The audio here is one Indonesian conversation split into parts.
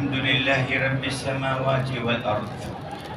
Alhamdulillahi Rabbil samawati wal ard.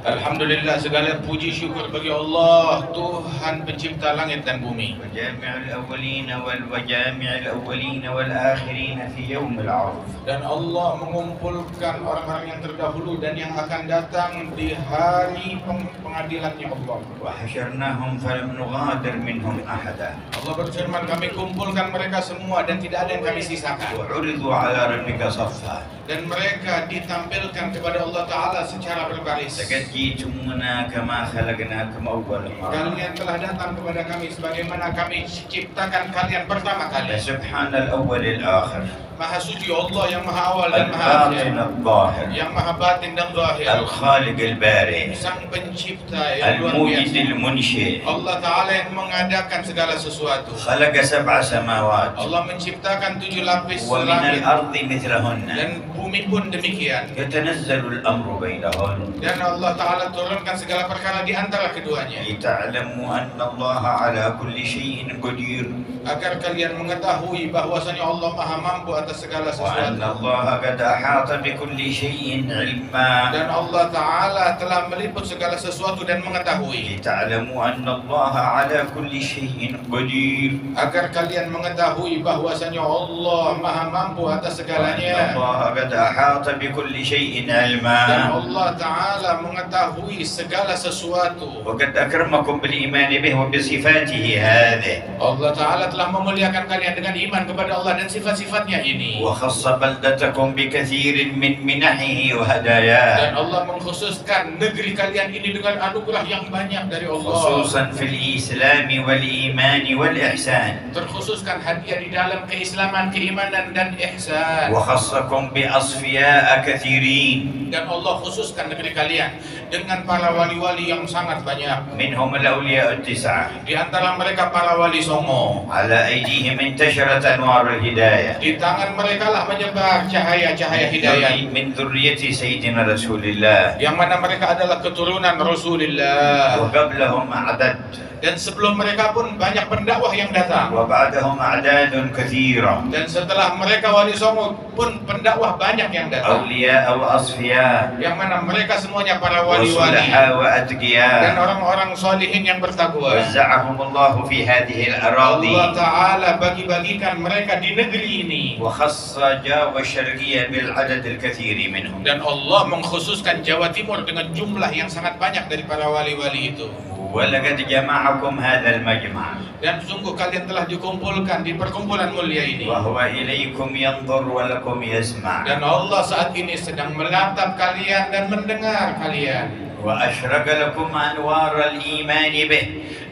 Alhamdulillah, segala puji syukur bagi Allah, Tuhan pencipta langit dan bumi. Jami'ul awwalina wal wajami'ul awwalina wal akhirina fi yaumil 'arad. Dan Allah mengumpulkan orang-orang yang terdahulu dan yang akan datang di hari pengadilannya Allah. Wa hasyarnahum falam nughadir minhum ahada. Allah berfirman, kami kumpulkan mereka semua dan tidak ada yang kami sisakan. Wa 'uridu 'ala rabbika saffa. Dan mereka ditampilkan kepada Allah Ta'ala secara berbaris. Laqad ji'tumuna kama khalaqnakum awwal marrah. Kalian telah datang kepada kami sebagaimana kami ciptakan kalian pertama kali. Subhanal awwal al akhir. Maha suci Allah yang maha awal dan maha Al-batin akhir, al-zahir. yang maha batin dan zahir, Al-khaliq al-bari. sang pencipta yang luar Al-mujid biasa. al-munshi. Allah Ta'ala yang mengadakan segala sesuatu. Khalaqa sab'a samawat. Allah menciptakan 7 lapis Wa min langit al-ardi mithlahunna. dan bumi pun demikian. Yatanazzalu al-amru bainahun. Dan Allah Ta'ala turunkan segala perkara di antara keduanya, لتعلموا أن الله على كل شيء قدير agar kalian mengetahui bahwasanya Allah maha mampu atas segala وأن sesuatu. الله قد أحاط بكل شيء علما Dan Allah Ta'ala telah meliput segala sesuatu dan mengetahui, لتعلموا أن الله على كل شيء قدير agar kalian mengetahui bahwasanya Allah maha mampu atas وأن segalanya. الله قد أحاط بكل شيء Dan علما Allah Ta'ala mengetahui segala sesuatu. وقد أكرمكم بالإيمان به وبصفاته هذه Allah Ta'ala telah memuliakan kalian dengan iman kepada Allah dan sifat-sifatnya ini. وخص بلدتكم بكثير من منحه وهداياه Dan Allah mengkhususkan negeri kalian ini dengan anugerah yang banyak dari Allah. خصوصا في الإسلام والإيمان والإحسان Terkhususkan hadiah di dalam keislaman, keimanan dan ihsan. وخصكم بأصفياء كثيرين Dan Allah khususkan negeri kalian dengan para wali-wali yang sangat banyak. منهم الأولياء التسعة Di antara mereka para wali songo. على أيديهم انتشرت أنوار الهداية Di tangan mereka lah menyebar cahaya-cahaya hidayah, من ذرية سيدنا رسول الله yang mana mereka adalah keturunan Rasulullah. وقبلهم أعداد Dan sebelum mereka pun banyak pendakwah yang datang. وبعدهم أعداد كثيرة Dan setelah mereka wali songo pun pendakwah banyak yang datang. أولياء وأصفياء Yang mana mereka semuanya para wali-wali وصلحاء dan وأتقياء orang-orang solihin yang bertakwa. وزعهم الله في هذه الأراضي Allah Ta'ala bagi-bagikan mereka di negeri ini. وخص جاوة الشرقية بالعدد الكثير منهم Dan Allah mengkhususkan Jawa Timur dengan jumlah yang sangat banyak dari para wali-wali itu. ولقد جمعكم هذا المجمع Dan sungguh kalian telah dikumpulkan di perkumpulan mulia ini. وهو إليكم ينظر ولكم يسمع Dan Allah saat ini sedang menatap kalian dan mendengar kalian. وأشرق لكم أنوار الإيمان به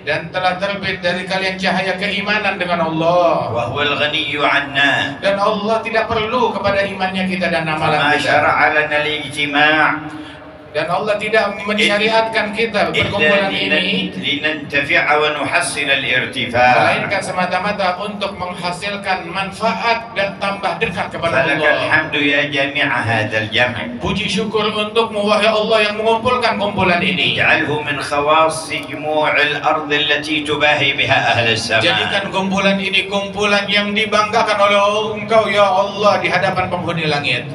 Dan telah terbit dari kalian cahaya keimanan dengan Allah. وهو الغني عنا Dan Allah tidak perlu kepada imannya kita dan فما amalan kita. شرع لنا الاجتماع Dan Allah tidak mensyariatkan kita إلا perkumpulan ini لننتفع ونحصل الارتفاع melainkan semata-mata untuk menghasilkan manfaat dan tambah dekat kepada فلك Allah. الحمد يا جميع هذا الجمع Puji syukur untukmu wahai Allah yang mengumpulkan kumpulan ini. اجعله من خواص جموع الأرض التي تباهي بها أهل السماء Jadikan kumpulan ini kumpulan yang dibanggakan oleh Engkau ya Allah di hadapan penghuni langit.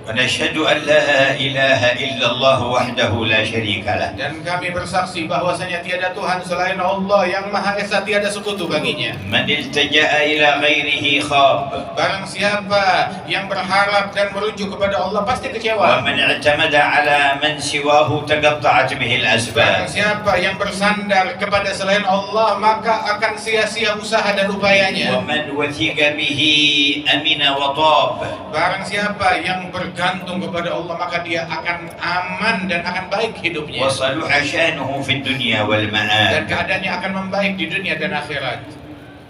ونشهد أن لا إله إلا الله وحده لا شريك له Dan kami bersaksi bahwasanya tiada Tuhan selain Allah yang Maha Esa, tiada sekutu baginya. من التجأ إلى غيره خاب Barang siapa yang berharap dan merujuk kepada Allah pasti kecewa. ومن اعتمد على من سواه تقطعت به Barang الأسباب siapa yang bersandar kepada selain Allah maka akan sia-sia usaha dan upayanya. ومن وثق به أمن وطاب Barang siapa yang bergantung kepada Allah maka dia akan aman dan akan baik hidupnya. وصلح شأنه في الدنيا Dan والمآل keadaannya akan membaik di dunia dan akhirat.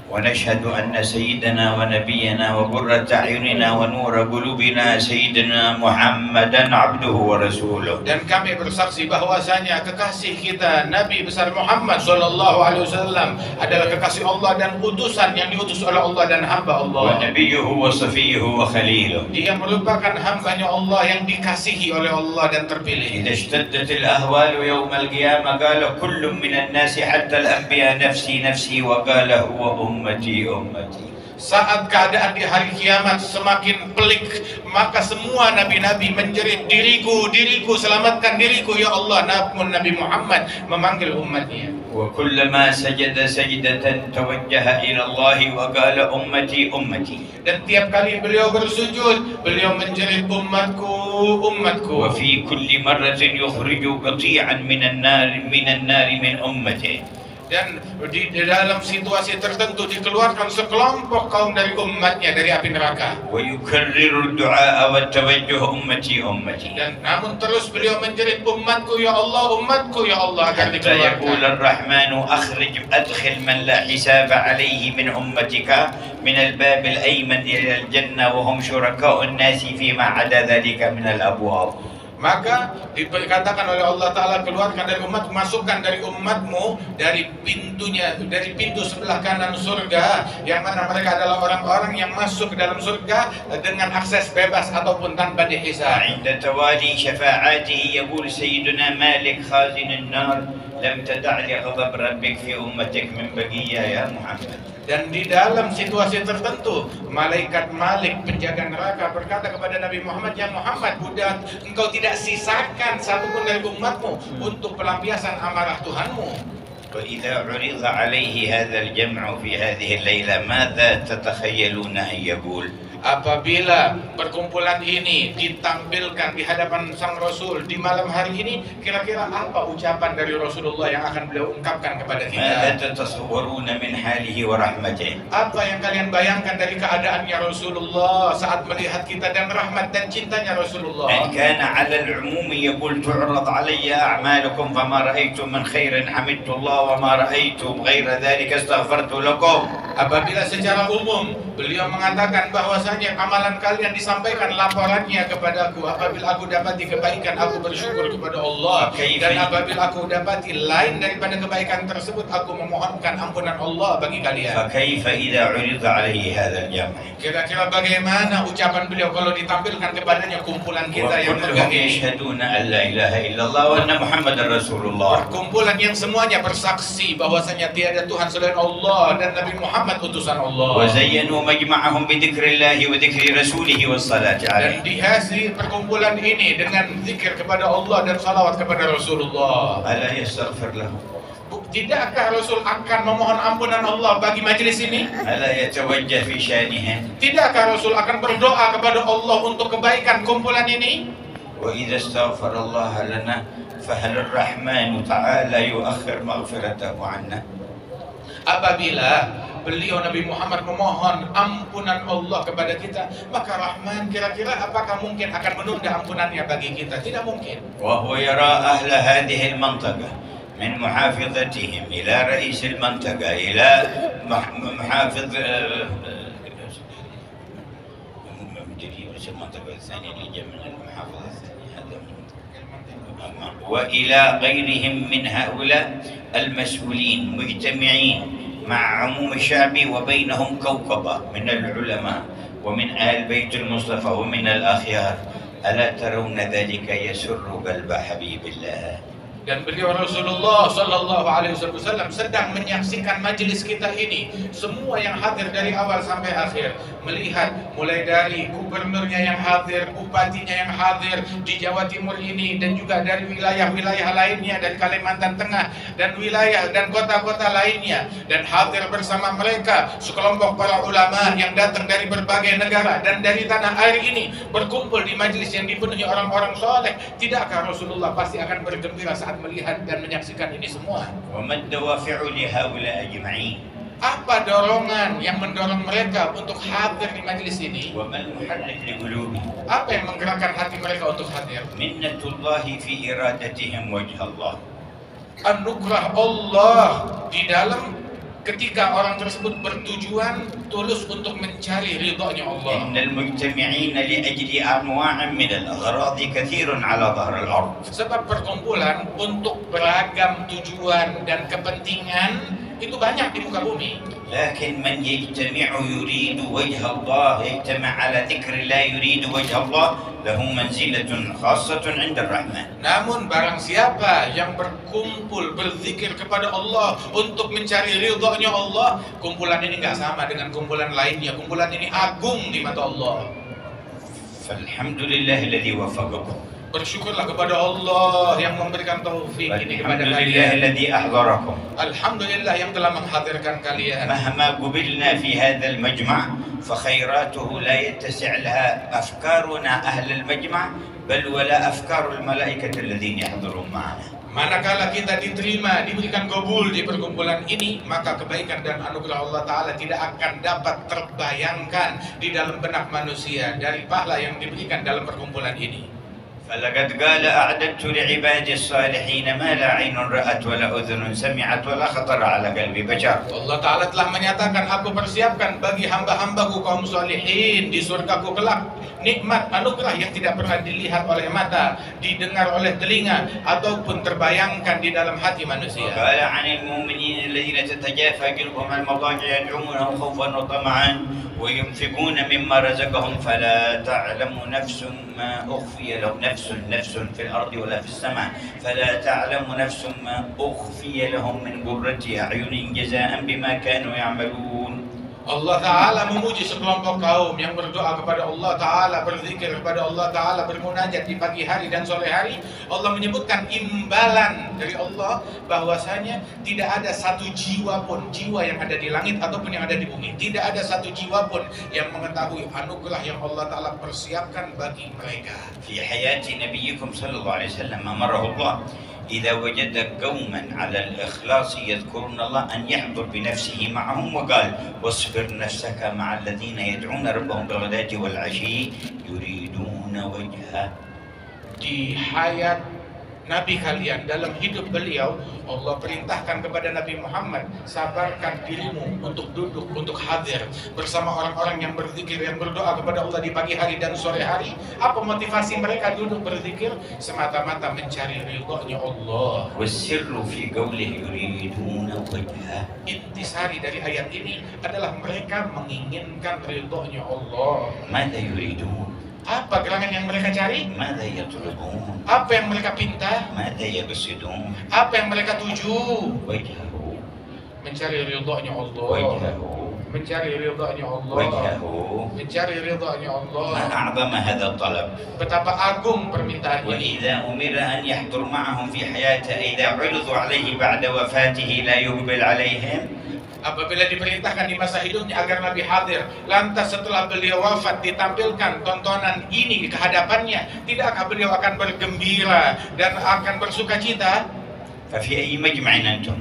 ونشهد أن سيدنا ونبينا وقرة أعيننا ونور قلوبنا سيدنا محمدا عبده ورسوله. Dan kami bersaksi bahwasanya kekasih kita Nabi besar Muhammad sallallahu alaihi wasallam adalah kekasih Allah dan utusan yang diutus oleh Allah dan hamba Allah. ونبيه وصفيه وخليله. Dia merupakan hambanya Allah yang dikasihi oleh Allah dan terpilih. إذا اشتدت الأهوال يوم القيامة قال كل من الناس حتى الأنبياء نفسي نفسي وقال هو أمتي أمتي. Saat keadaan di hari kiamat semakin pelik, maka semua nabi-nabi menjerit, diriku, diriku, selamatkan diriku ya Allah. Namun Nabi Muhammad memanggil umatnya. وكلما سجد سجدة توجه إلى الله وقال أمتي أمتي. Dan tiap kali beliau bersujud, beliau menjerit umatku, umatku. وفي كل مرة يخرج قطيعا من النار من أمته. Dan di dalam situasi tertentu dikeluarkan sekelompok kaum dari umatnya dari api neraka. ويكرر الدعاء والتوجه أمتي أمتي. Dan namun terus beliau menjerit umatku ya Allah, umatku ya Allah agar حتى يقول dikeluarkan. الرحمن أدخل من لا حساب عليه من أمتك من الباب الأيمن إلى الجنة وهم شركاء الناس فيما عدا ذلك من الأبواب. Maka dikatakan oleh Allah Ta'ala, keluarkan dari umat, masukkan dari umatmu dari pintunya, dari pintu sebelah kanan surga, yang mana mereka adalah orang-orang yang masuk ke dalam surga dengan akses bebas ataupun tanpa dihisab. عند توالي شفاعاته يقول سيدنا مالك خازن النار لم تدع لغضب ربك في أمتك من بقية يا محمد. Dan di dalam situasi tertentu, malaikat Malik penjaga neraka berkata kepada Nabi Muhammad, ya Muhammad, budak, engkau tidak sisakan satupun dari umatmu untuk pelampiasan amarah Tuhanmu. وإذا عرض عليه هذا الجمع في هذه الليلة ماذا تتخيلون أن يقول؟ Apabila perkumpulan ini ditampilkan di hadapan sang Rasul di malam hari ini, kira-kira apa ucapan dari Rasulullah yang akan beliau ungkapkan kepada ماذا kita? تتصورون من حاله ورحمته؟ Apa yang kalian bayangkan dari keadaannya Rasulullah saat melihat kita dan rahmat dan cintanya Rasulullah? إن كان على العموم يقول تعرض علي أعمالكم فما رأيت من خير حمدت الله وما رأيت غير ذلك استغفرت لكم. Apabila secara umum beliau mengatakan bahwasanya amalan kalian disampaikan laporannya kepadaku, apabila aku dapati kebaikan aku bersyukur kepada Allah, dan apabila aku dapati lain daripada kebaikan tersebut aku memohonkan ampunan Allah bagi kalian. فكيف إذا عرض عليه هذا الجمع؟ Kira-kira bagaimana ucapan beliau kalau ditampilkan kepadanya kumpulan kita yang وكلهم megah ini? يشهدون أن لا إله إلا الله وأن محمد رسول الله. Kumpulan yang semuanya bersaksi bahwasanya tiada Tuhan selain Allah dan Nabi Muhammad utusan Allah. وزينوا مجمعهم بذكر الله وذكر رسوله والصلاة عليه. Dan dihiasi perkumpulan ini dengan zikir kepada Allah dan salawat kepada Rasulullah. ألا يستغفر لهم؟ Tidakkah Rasul akan memohon ampunan Allah bagi majelis ini? ألا يتوجه في شأنهم؟ Tidakkah Rasul akan berdoa kepada Allah untuk kebaikan kumpulan ini? وإذا استغفر الله لنا فهل الرحمن تعالى يؤخر مغفرته عنا؟ Apabila beliau Nabi Muhammad memohon ampunan Allah kepada kita, maka Rahman kira-kira apakah mungkin akan menunda ampunannya bagi kita? Tidak mungkin. وهو يرى أهل هذه المنطقة من محافظتهم إلى رئيس المنطقة إلى محافظ مدير المنطقة الثانية اللي جاء من المحافظة الثانية هذا وإلى غيرهم من هؤلاء المسؤولين مجتمعين مع عموم الشعب وبينهم كوكبة من العلماء ومن آل بيت المصطفى ومن الأخيار. ألا ترون ذلك يسر قلب حبيب الله؟ Dan beliau Rasulullah Sallallahu Alaihi Wasallam sedang menyaksikan majelis kita ini, semua yang hadir dari awal sampai akhir, melihat mulai dari gubernurnya yang hadir, bupatinya yang hadir di Jawa Timur ini, dan juga dari wilayah-wilayah lainnya, dari Kalimantan Tengah dan wilayah dan kota-kota lainnya, dan hadir bersama mereka sekelompok para ulama yang datang dari berbagai negara dan dari tanah air ini berkumpul di majelis yang dipenuhi orang-orang soleh. Tidakkah Rasulullah pasti akan bergembira saat melihat dan menyaksikan ini semua? وما الدوافع لهؤلاء أجمعين؟ Apa dorongan yang mendorong mereka untuk hadir di majelis ini? وما المحرك لقلوبهم؟ Apa yang menggerakkan hati mereka untuk hadir? منة الله في إرادتهم وجه الله. Anugerah Allah di dalam ketika orang tersebut bertujuan tulus untuk mencari ridhonya Allah. إن المجتمعين لأجل أنواع من الأغراض كثير على ظهر الأرض. Sebab perkumpulan untuk beragam tujuan dan kepentingan itu banyak di muka bumi. لكن من يجتمع يريد وجه الله، يجتمع على ذكر الله يريد وجه الله، له منزلة خاصة عند الرحمن. Namun barang siapa yang berkumpul berzikir kepada Allah untuk mencari ridhonya Allah, kumpulan ini nggak sama dengan kumpulan lainnya. Kumpulan ini agung di mata Allah. فالحمد لله الذي وفقكم. Bersyukurlah kepada Allah yang memberikan taufik ini kepada الحمد لله kalian. الذي أحضركم. Alhamdulillah yang telah menghadirkan kalian. مهما قبلنا في هذا المجمع فخيراته لا يتسع لها أفكارنا أهل المجمع بل ولا أفكار الملائكة الذين يحضرون معنا. Manakala kita diterima, diberikan qabul di perkumpulan ini, maka kebaikan dan anugerah Allah Ta'ala tidak akan dapat terbayangkan di dalam benak manusia dari pahala yang diberikan dalam perkumpulan ini. فلقد قال أعددت لعبادي الصالحين ما لا عين رأت ولا أذن سمعت ولا خطر على قلب بشر. Allah Ta'ala telah menyatakan, aku persiapkan bagi hamba-hambaku kaum salihin di surgaku kelak nikmat anugerah yang tidak pernah dilihat oleh mata, didengar oleh telinga, ataupun terbayangkan di dalam hati manusia. قال عن المؤمنين الذين تتجافى جنوبهم عن المضاجع يدعونهم خوفا وطمعا وينفقون مما رزقهم فلا تعلم نفس ما أخفي لهم نفس في الأرض ولا في السماء فلا تعلم نفس ما أخفي لهم من قرة أعين جزاء بما كانوا يعملون. Allah Ta'ala memuji sekelompok kaum yang berdoa kepada Allah Ta'ala, berzikir kepada Allah Ta'ala, bermunajat di pagi hari dan sore hari. Allah menyebutkan imbalan dari Allah bahwasanya tidak ada satu jiwa pun, jiwa yang ada di langit ataupun yang ada di bumi, tidak ada satu jiwa pun yang mengetahui anugerah yang Allah Ta'ala persiapkan bagi mereka. في حياة نبيكم صلى الله عليه وسلم أمره الله إذا وجد قوما على الإخلاص يذكرون الله أن يحضر بنفسه معهم وقال واصبر نفسك مع الذين يدعون ربهم بالغداة والعشي يريدون وجهه. Di hayat Nabi kalian, dalam hidup beliau, Allah perintahkan kepada Nabi Muhammad, sabarkan dirimu untuk duduk, untuk hadir bersama orang-orang yang berzikir, yang berdoa kepada Allah di pagi hari dan sore hari. Apa motivasi mereka duduk berzikir? Semata-mata mencari ridhonya Allah. والسر في قوله يريدون وجهه. Intisari dari ayat ini adalah mereka menginginkan ridhonya Allah. ماذا يريدون؟ Apa gerangan yang mereka cari? ماذا يطلبون؟ Apa yang mereka pinta? ماذا يقصدون؟ Apa yang mereka tuju? وجهه Mencari ridhonya Allah. وجهه Mencari ridhonya Allah. وجهه. Mencari ridhonya ما Allah. أعظم هذا الطلب. Betapa agung permintaan ini. وإذا أمر أن يحضر معهم في حياته إذا عرضوا عليه بعد وفاته لا يقبل عليهم. Apabila diperintahkan di masa hidupnya agar Nabi hadir, lantas setelah beliau wafat ditampilkan tontonan ini ke hadapannya, tidakkah beliau akan bergembira dan akan bersukacita? ففي أي مجمع أنتم؟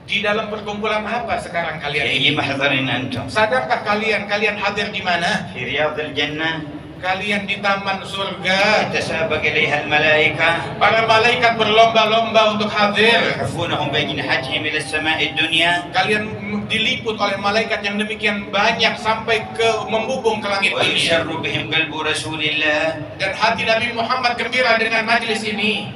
Di dalam perkumpulan apa sekarang في kalian أي ini? محضر أنتم؟ Sadarkah kalian hadir di mana? في رياض الجنة Kalian di taman surga. يتسابق إليها الملائكة Para malaikat berlomba-lomba untuk hadir. يحفونهم بأجنحتهم إلى السماء الدنيا Kalian diliput oleh malaikat yang demikian banyak sampai ke membubung ke langit dunia. ويسر بهم قلب رسول الله. Dan hati Nabi Muhammad gembira dengan majelis ini.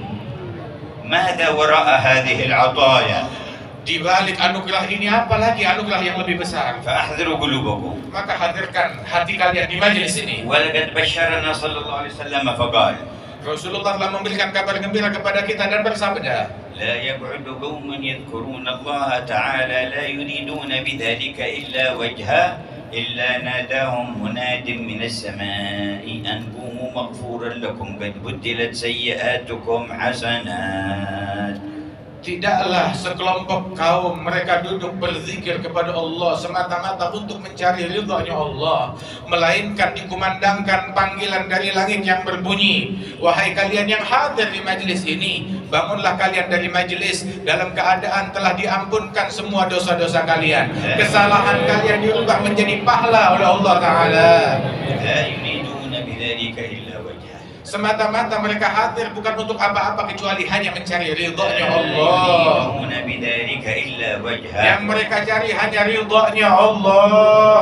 ماذا وراء هذه العطايا؟ Di balik anugerah ini apalagi anugerah yang lebih besar. فأحذروا قلوبكم. Maka hadirkan hati kalian di majelis ini. ولقد بشرنا صلى الله عليه وسلم فقال Rasulullah telah memberikan kabar gembira kepada kita dan bersabda, لا يقعد قوم يذكرون الله تعالى لا يريدون بذلك إلا وجهه إلا ناداهم مناد من السماء أن قوموا مغفورا لكم قد بدلت سيئاتكم حسنات. tidaklah sekelompok kaum mereka duduk berzikir kepada Allah semata-mata untuk mencari ridhonya Allah, melainkan dikumandangkan panggilan dari langit yang berbunyi, wahai kalian yang hadir di majelis ini, bangunlah kalian dari majelis dalam keadaan telah diampunkan semua dosa-dosa kalian, kesalahan kalian dirubah menjadi pahala oleh Allah Ta'ala. لا يريدون بذلك إلا وجهه. Semata-mata mereka hadir bukan untuk apa-apa kecuali hanya mencari ridhonya لا Allah. يريدون بذلك إلا وجهه. Yang mereka cari hanya ridhonya Allah.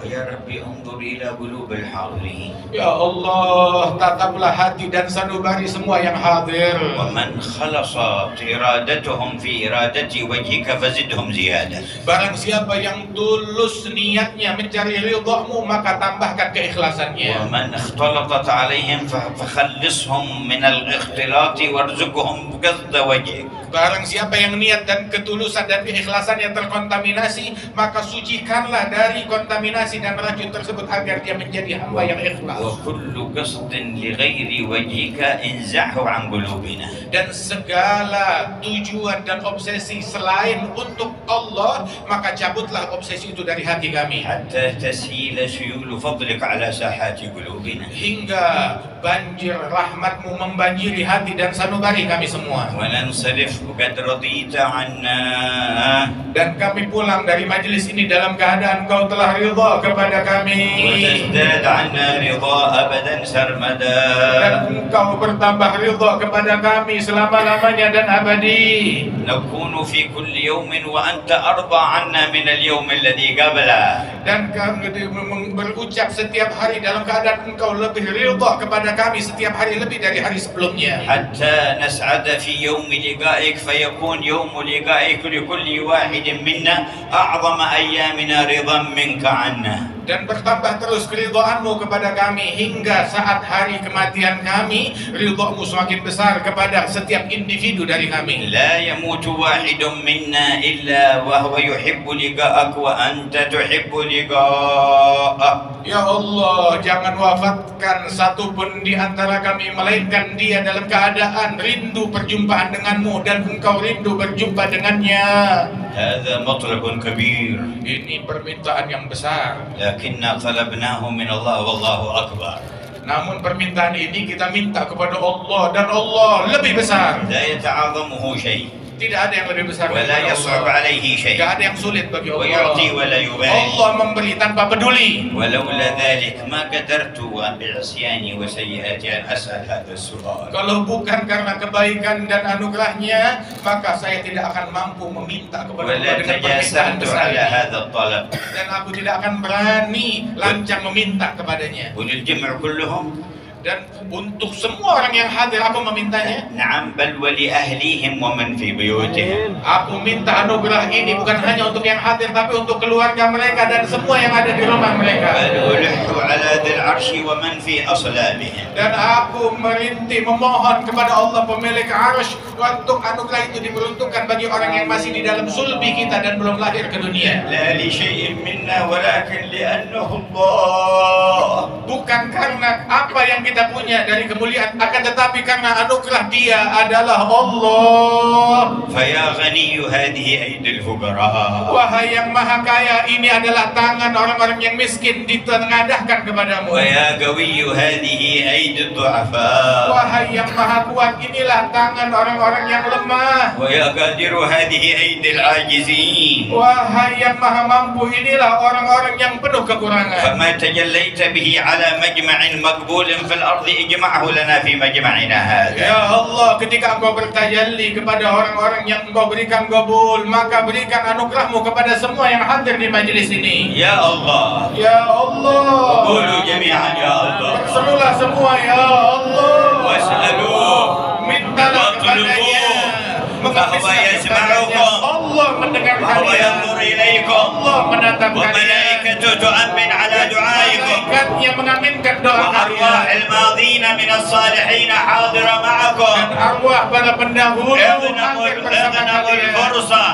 ويا ربي انظر وانظر إلى قلوب الحاضرين. Ya Allah, tataplah hati dan sanubari semua yang hadir. ومن خلصت إرادتهم في إرادة وجهك فزدهم زيادة. Barang siapa yang tulus niatnya mencari ridhamu, maka tambahkan keikhlasannya. ومن اختلطت عليهم فخلصهم من الاختلاط وارزقهم بقصد وجهك. Barang siapa yang niat dan ketulusan dan keikhlasan yang terkontaminasi, maka sucikanlah dari kontaminasi dan racun tersebut agar dia menjadi hamba yang ikhlas. وكل قصد لغير وجهك انزعه عن قلوبنا. Dan segala tujuan dan obsesi selain untuk Allah, maka cabutlah obsesi itu dari hati kami. حتى تسيل سيول فضلك على ساحات قلوبنا. Hingga banjir rahmatmu membanjiri hati dan sanubari kami semua. وننصرف وقد رضيت عنا. Dan kami pulang dari majelis ini dalam keadaan Kau telah ridha kepada kami. وتزداد عنا رضا أبدا سرمدا. Dan Engkau bertambah ridha kepada kami selama-lamanya dan abadi. نكون في كل يوم وأنت أرضى عنا من اليوم الذي قبله. Dan kami berucap setiap hari dalam keadaan Engkau lebih ridha kepada kami setiap hari lebih dari hari sebelumnya. حتى نسعد في يوم لقائك فيكون يوم لقائك لكل واحد منا أعظم أيامنا رضا منك عنا. Dan bertambah terus keridhaanmu kepada kami hingga saat hari kematian kami, ridhamu semakin besar kepada setiap individu dari kami. لا يموت واحد منا إلا وهو يحب لقاءك وأنت تحب لقاءه. Ya Allah, jangan wafatkan satu pun di antara kami melainkan dia dalam keadaan rindu perjumpaan denganmu dan engkau rindu berjumpa dengannya. هذا مطلب كبير Ini permintaan yang besar. لكننا طلبناه من الله والله أكبر. Namun permintaan ini kita minta kepada Allah dan Allah lebih besar. لا يتعاظمه شيء Tidak ada yang lebih besar ولا daripada يصعب Allah. عليه شيء Tidak ada yang sulit bagi Allah. ويعطي ولا يبالي. Allah memberi tanpa peduli. ولولا ذلك ما قدرت بعصياني وسيئاتي أن أسأل هذا السؤال. Kalau bukan karena kebaikan dan anugerahnya, maka saya tidak akan mampu meminta kepada Allah ولا dengan permintaan تجاسرت besar على ini. هذا الطلب. Dan aku tidak akan berani lancang meminta kepadanya. وللجمع كلهم. Dan untuk semua orang yang hadir aku memintanya. نعم بل ولأهليهم ومن في بيوتهم. Aku minta anugerah ini bukan hanya untuk yang hadir, tapi untuk keluarga mereka dan semua yang ada di rumah mereka. بل ألح على ذي العرش ومن في أصلابهم. Dan aku merintih memohon kepada Allah pemilik arsy untuk anugerah itu diperuntukkan bagi orang yang masih di dalam sulbi kita dan belum lahir ke dunia. لا لشيء منا ولكن لأنه الله. Bukan karena apa yang kita punya dari kemuliaan, akan tetapi karena anugerah Dia adalah Allah. فيا غني هذه أيدي الفقراء. Wahai yang maha kaya, ini adalah tangan orang-orang yang miskin ditengadahkan kepadamu. ويا قوي هذه أيدي الضعفاء. Wahai yang maha kuat, inilah tangan orang-orang yang lemah. ويا قادر هذه أيدي العاجزين. Wahai yang maha mampu, inilah orang-orang yang penuh kekurangan. فما تجليت به على مجمع مقبول في الأرض اجمعه لنا في مجمعنا هذا. Ya Allah, ketika Engkau bertajalli kepada orang-orang yang Engkau berikan qabul, maka berikan anugerahmu kepada semua yang hadir di majelis ini. يا الله. Ya Allah, قولوا جميعا يا الله. berserulah semua ya Allah. واسألوه Mintalah kepadanya. فهو يسمعكم Allah mendengar وهو kalian. ينظر إليكم Allah menatap kalian. وملائكته تؤمن على دعائكم Malaikatnya mengaminkan doa وأرواح kalian. الماضين من الصالحين حاضرة معكم. Dan arwah para pendahulu hadir bersama اغنموا kalian. الفرصة.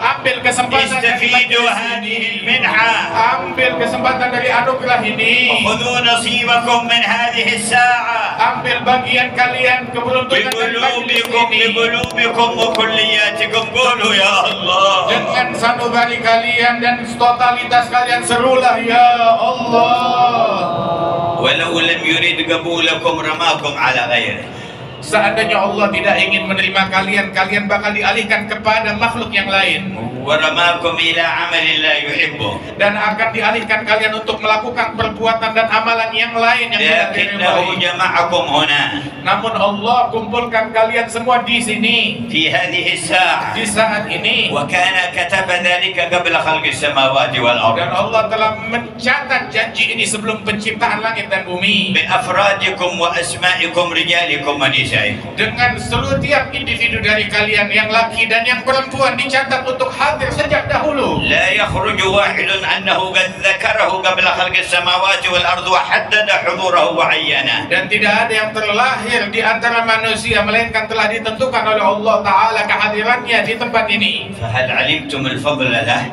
Ambil kesempatan dari استفيدوا majelis هذه ini. المنحة. Ambil kesempatan dari anugerah ini. خذوا نصيبكم من هذه الساعة Ambil bagian kalian keberuntungan dari majelis بقلوبكم ini. بقلوبكم وكلياتكم. قولوا يا الله. Dengan sanubari kalian dan totalitas kalian serulah ya Allah. ولو لم يرد قبولكم رماكم على غيره. Seandainya Allah tidak ingin menerima kalian, kalian bakal dialihkan kepada makhluk yang lain. ورماكم إلى عمل لا يحبه. Dan akan dialihkan kalian untuk melakukan perbuatan dan amalan yang lain yang tidak لكنه diridhoi. جمعكم هنا Namun Allah kumpulkan kalian semua di sini, في هذه الساعة. di saat ini. وكان كتب ذلك قبل خلق السماوات والأرض. Dan Allah telah mencatat janji ini sebelum penciptaan langit dan bumi. بأفرادكم وأسمائكم رجالكم ونسائكم. Dengan setiap individu dari kalian yang laki dan yang perempuan dicatat untuk hadir sejak dahulu. لا يخرج واحد أنه قد ذكره قبل خلق السماوات والأرض وحدد حضوره وعينه. Dan tidak ada yang terlahir di antara manusia melainkan telah ditentukan oleh Allah Ta'ala kehadirannya di tempat ini. فهل علمتم الفضل له؟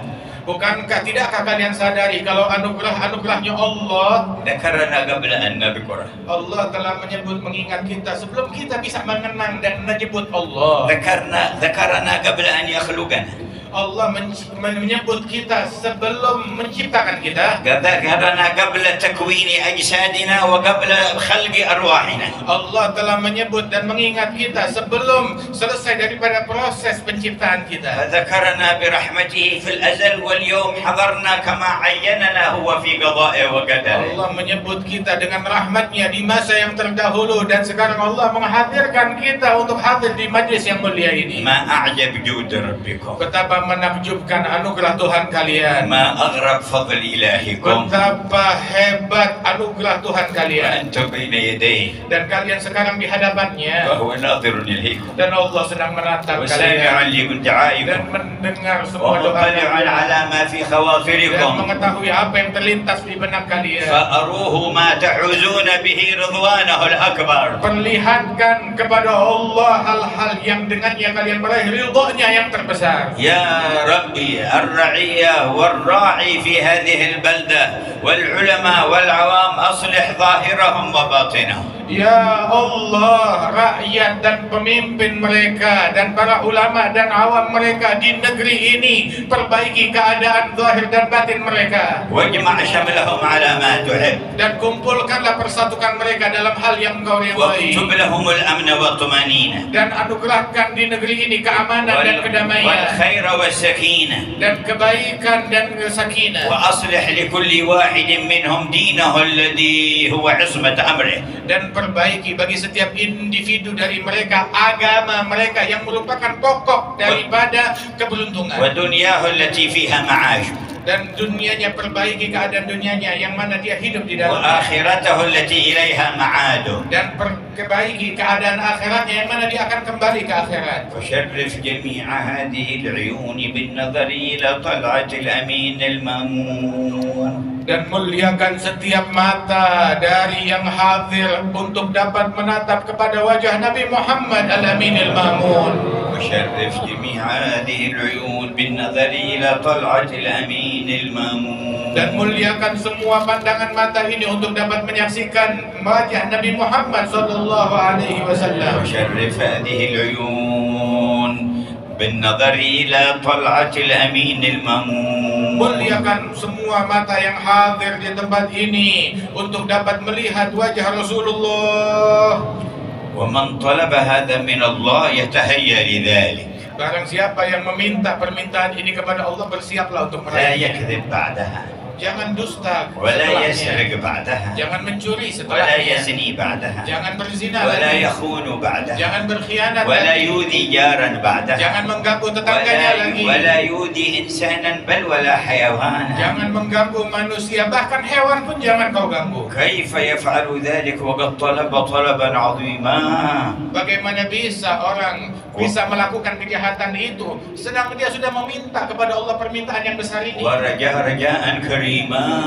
Bukankah tidakkah kalian sadari kalau anugerahnya Allah? ذكرنا قبل أن نذكره. Allah telah menyebut mengingat kita sebelum kita bisa mengenang dan menyebut Allah. ذكرنا قبل أن يخلقنا. Allah menyebut kita sebelum menciptakan kita. ذكرنا قبل تكوين أجسادنا وقبل خلق أرواحنا. Allah telah menyebut dan mengingat kita sebelum selesai daripada proses penciptaan kita. فذكرنا برحمته في الأزل واليوم حضرنا كما عيننا هو في قضائه وقدره. Allah menyebut kita dengan rahmatnya di masa yang terdahulu dan sekarang Allah menghadirkan kita untuk hadir di majlis yang mulia ini. ما أعجب جود ربكم. Betapa menakjubkan anugerah Tuhan kalian. ما أغرب فضل إلهكم. Betapa hebat anugerah Tuhan kalian. وأنتم بين يديه Dan kalian sekarang di hadapannya. وهو ناظر إليكم Dan Allah sedang menatap وسامع kalian dan لدعائكم mendengar semua doa ومطلع kalian على ما في dan خواطركم mengetahui apa yang terlintas di benak kalian. فأروه ما تعوزون به رضوانه الأكبر. Perlihatkan kepada Allah hal-hal yang dengannya kalian meraih ridhonya yang terbesar. يا ربي الرعية والراعي في هذه البلدة والعلماء والعوام أصلح ظاهرهم وباطنهم. Ya Allah, rakyat dan pemimpin mereka dan para ulama dan awam mereka di negeri ini, perbaiki keadaan zahir dan batin mereka. واجمع شملهم على ما تحب. Dan kumpulkanlah persatukan mereka dalam hal yang Engkau ridhai. واكتب لهم الأمن والطمأنينة Dan anugerahkan di negeri ini keamanan dan kedamaian والخير والسكينة. dan kebaikan dan sakinah. وأصلح لكل واحد منهم دينه الذي هو عصمة أمره. Dan perbaiki bagi setiap individu dari mereka agama mereka yang merupakan pokok daripada keberuntungan. ودنياه التي فيها معاش. Dan dunianya, perbaiki keadaan dunianya yang mana dia hidup di dalamnya. وآخرته التي إليها معاده. Dan perbaiki keadaan akhiratnya yang mana dia akan kembali ke akhirat. وشرف جميع هذه العيون بالنظر إلى طلعة الأمين المأمون. Dan muliakan setiap mata dari yang hadir untuk dapat menatap kepada wajah Nabi Muhammad Al-Amin Al-Mamun. وشرف جميع هذه العيون بالنظر إلى طلعة الأمين المأمون. Dan muliakan semua pandangan mata ini untuk dapat menyaksikan wajah Nabi Muhammad sallallahu alaihi wasallam. وشرف هذه العيون بالنظر إلى طلعة الأمين المأمون. Muliakan semua mata yang hadir di tempat ini untuk dapat melihat wajah Rasulullah. ومن طلب هذا من الله يتهيأ لذلك. Barang siapa yang meminta permintaan ini kepada Allah, bersiaplah untuk لا meraihnya. يكذب بعدها Jangan dusta ولا setelahnya. يسرق بعدها Jangan mencuri ولا setelahnya. يزني بعدها Jangan berzina ولا lagi. يخون بعدها Jangan berkhianat ولا lagi. يؤذي جارا بعدها Jangan mengganggu tetangganya lagi. ولا يؤذي إنسانا بل ولا حيوانا. Jangan mengganggu manusia, bahkan hewan pun jangan kau ganggu. كيف يفعل ذلك وقد طلب طلبا عظيما؟ Bagaimana bisa orang bisa melakukan kejahatan itu sedang dia sudah meminta kepada Allah permintaan yang besar ini, ورجاء رجاء كريما.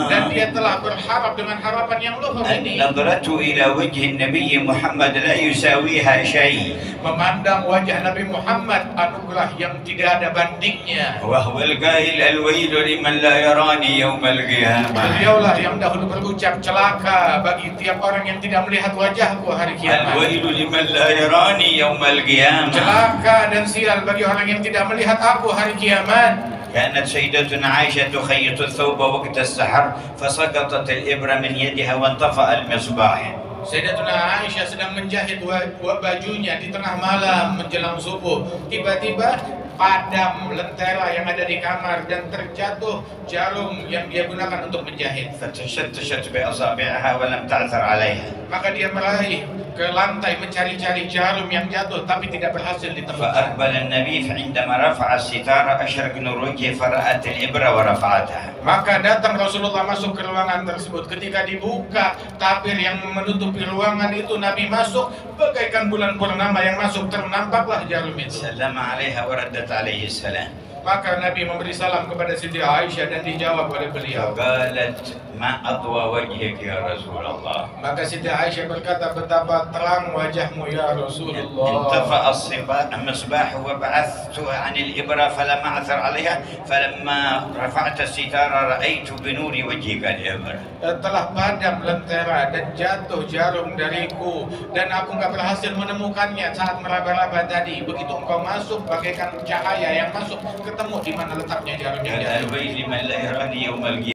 dan dia telah berharap dengan harapan yang luhur ini. النظرة إلى وجه النبي محمد لا يساويها شيء. Memandang wajah Nabi Muhammad, anugerah yang tidak ada bandingnya. وهو القائل الويل لمن لا يراني يوم القيامة. Beliaulah yang dahulu berucap, celaka bagi tiap orang yang tidak melihat wajahku hari kiamat. الويل لمن لا يراني يوم القيامة. Celaka dan sial bagi orang yang tidak melihat aku hari kiamat. كانت سيدتنا عائشة تخيط الثوب وقت السحر فسقطت الإبرة من يدها وانطفأ المصباح. Sayyidatuna Aisyah sedang menjahit bajunya di tengah malam menjelang subuh. Tiba-tiba padam lentera yang ada di kamar dan terjatuh jarum yang dia gunakan untuk menjahit. فتشتشت بأصابعها ولم تعثر عليها. Maka dia meraih ke lantai mencari-cari jarum yang jatuh tapi tidak berhasil ditemukan. فأقبل النبي فعندما رفع الستارة أشرق نور وجهه فرأت الإبرة ورفعتها. Maka datang Rasulullah masuk ke ruangan tersebut. Ketika dibuka tabir yang menutupi ruangan itu, Nabi masuk bagaikan bulan purnama yang masuk, ternampaklah jarum itu. سلم عليها وردت عليه السلام. Maka Nabi memberi salam kepada Siti Aisyah dan dijawab oleh beliau. فقالت ما أضوى وجهك يا رسول الله. Maka Siti Aisyah berkata, betapa terang wajahmu ya Rasulullah. انطفأ المصباح وبعثت عن الإبرة فلم أعثر عليها فلما رفعت الستارة رأيت بنور وجهك الإبرة. Telah padam lentera dan jatuh jarum dariku dan aku nggak berhasil menemukannya saat meraba-raba tadi. Begitu engkau masuk bagaikan cahaya yang masuk, ketemu di mana letaknya jarumnya. هذا الويل من لا يراني يوم القيامة.